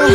Yo,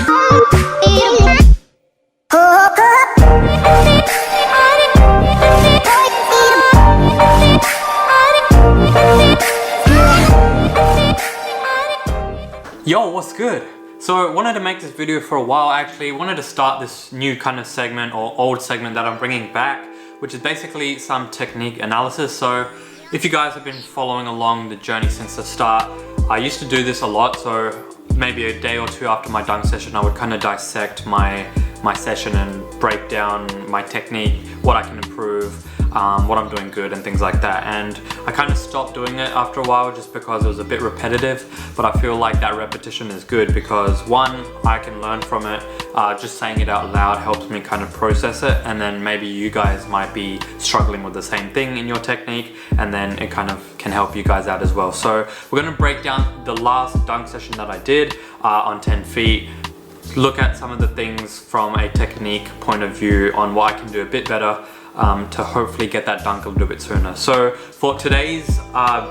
what's good? So I wanted to make this video for a while actually. Wanted to start this new kind of segment or old segment that I'm bringing back, which is basically some technique analysis. So if you guys have been following along the journey since the start, I used to do this a lot. So maybe a day or two after my dunk session, I would kind of dissect my session and break down my technique, what I can improve, what I'm doing good and things like that. And I kind of stopped doing it after a while just because it was a bit repetitive, but I feel like that repetition is good because one, I can learn from it. Just saying it out loud helps me kind of process it, and then maybe you guys might be struggling with the same thing in your technique, and then it kind of can help you guys out as well. So we're going to break down the last dunk session that I did on 10 feet. Look at some of the things from a technique point of view on what I can do a bit better to hopefully get that dunk a little bit sooner. So for today's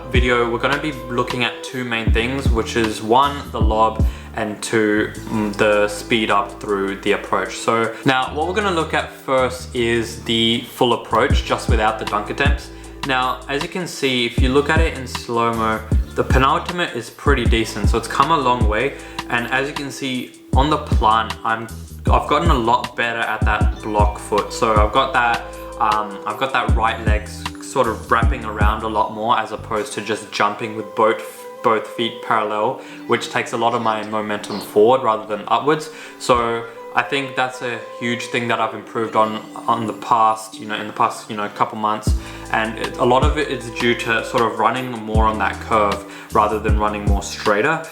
video, we're going to be looking at two main things, which is one, the lob, and two, the speed up through the approach. So now what we're going to look at first is the full approach just without the dunk attempts. Now, as you can see, if you look at it in slow-mo, the penultimate is pretty decent, so it's come a long way. And as you can see on the plant, I've gotten a lot better at that block foot. So I've got that right leg sort of wrapping around a lot more as opposed to just jumping with both feet parallel, which takes a lot of my momentum forward rather than upwards. So I think that's a huge thing that I've improved on the past, in the past, couple months. And a lot of it is due to sort of running more on that curve rather than running more straighter.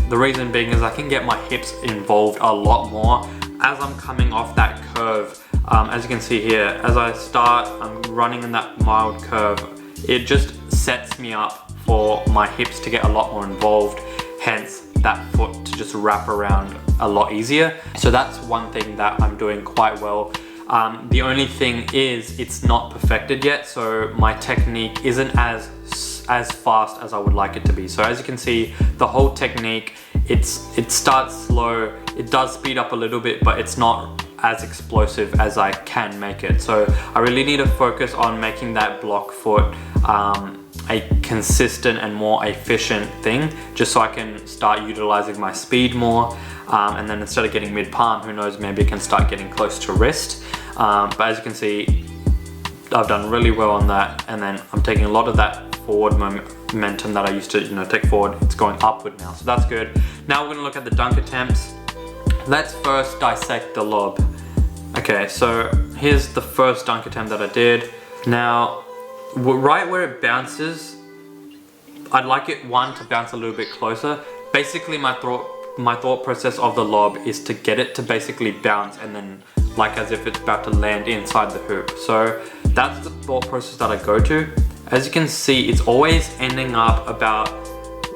The reason being is I can get my hips involved a lot more as I'm coming off that curve. As you can see here, as I start, I'm running in that mild curve. It just sets me up for my hips to get a lot more involved, hence that foot to just wrap around a lot easier. So that's one thing that I'm doing quite well. The only thing is it's not perfected yet, so my technique isn't as fast as I would like it to be. So as you can see, the whole technique, it starts slow, it does speed up a little bit, but it's not as explosive as I can make it. So I really need to focus on making that block foot a consistent and more efficient thing, just so I can start utilizing my speed more, and then instead of getting mid palm, who knows, maybe I can start getting close to wrist. But as you can see, I've done really well on that, and then I'm taking a lot of that forward momentum that I used to take forward. It's going upward now, so that's good. Now we're going to look at the dunk attempts. Let's first dissect the lob. Okay, so here's the first dunk attempt that I did. Now, right where it bounces, I'd like it to bounce a little bit closer. Basically, my thought process of the lob is to get it to basically bounce and then like as if it's about to land inside the hoop. So that's the thought process that I go to. As you can see, it's always ending up about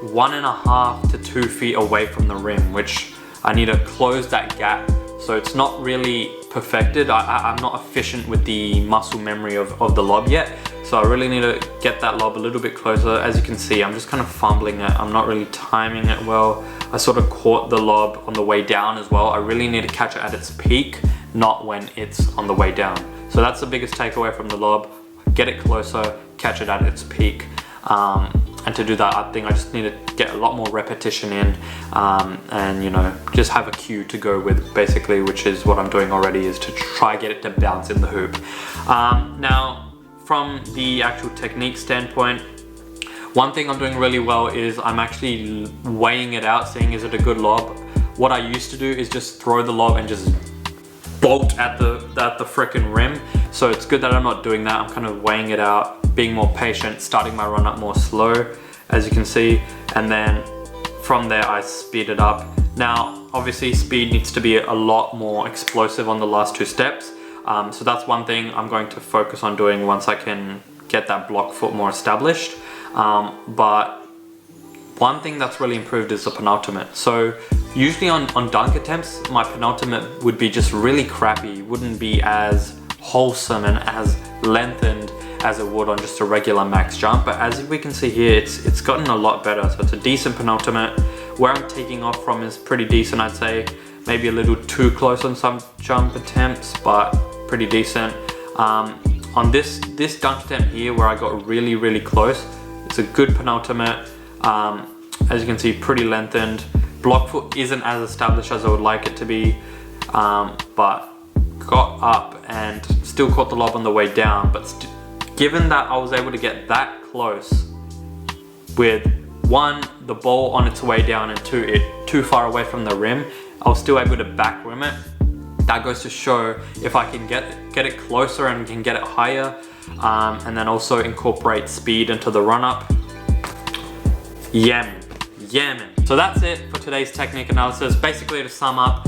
1.5 to 2 feet away from the rim, which I need to close that gap. So it's not really perfected. I'm not efficient with the muscle memory of the lob yet. So I really need to get that lob a little bit closer. As you can see, I'm just kind of fumbling it. I'm not really timing it well. I sort of caught the lob on the way down as well. I really need to catch it at its peak, not when it's on the way down. So that's the biggest takeaway from the lob. Get it closer, catch it at its peak. And to do that, I think I just need to get a lot more repetition in, and just have a cue to go with basically, which is what I'm doing already, is to try get it to bounce in the hoop. Now, from the actual technique standpoint, one thing I'm doing really well is I'm actually weighing it out, seeing is it a good lob. What I used to do is just throw the lob and just bolt at the frickin' rim. So it's good that I'm not doing that. I'm kind of weighing it out, being more patient, starting my run up more slow, as you can see, and then from there I speed it up. Now, obviously speed needs to be a lot more explosive on the last two steps. So that's one thing I'm going to focus on doing once I can get that block foot more established. But one thing that's really improved is the penultimate. So usually on dunk attempts, my penultimate would be just really crappy. It wouldn't be as wholesome and as lengthened as it would on just a regular max jump. But as we can see here, it's gotten a lot better. So it's a decent penultimate where I'm taking off from is pretty decent, I'd say. Maybe a little too close on some jump attempts, but pretty decent. On this dunk attempt here where I got really close, it's a good penultimate. As you can see, pretty lengthened. Block foot isn't as established as I would like it to be, but got up and still caught the lob on the way down. But given that I was able to get that close with one, the ball on its way down, and two, it too far away from the rim, I was still able to back rim it. That goes to show if I can get it closer and can get it higher, and then also incorporate speed into the run up. Yeah man. So that's it for today's technique analysis. Basically, to sum up,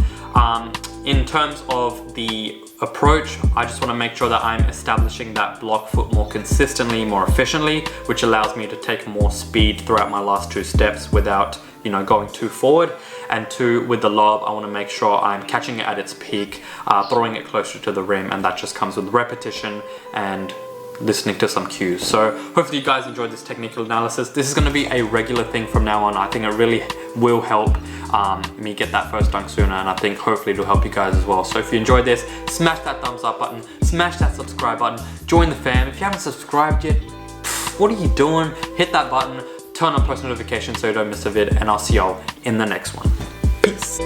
in terms of the approach, I just want to make sure that I'm establishing that block foot more consistently, more efficiently, which allows me to take more speed throughout my last two steps without, you know, going too forward. And two, with the lob, I want to make sure I'm catching it at its peak, throwing it closer to the rim, and that just comes with repetition and listening to some cues. So hopefully you guys enjoyed this technical analysis. This is going to be a regular thing from now on. I think it really will help me get that first dunk sooner, and I think hopefully it'll help you guys as well. So if you enjoyed this, smash that thumbs up button, smash that subscribe button, join the fam. If you haven't subscribed yet, what are you doing? Hit that button, turn on post notifications so you don't miss a vid, and I'll see y'all in the next one. Peace.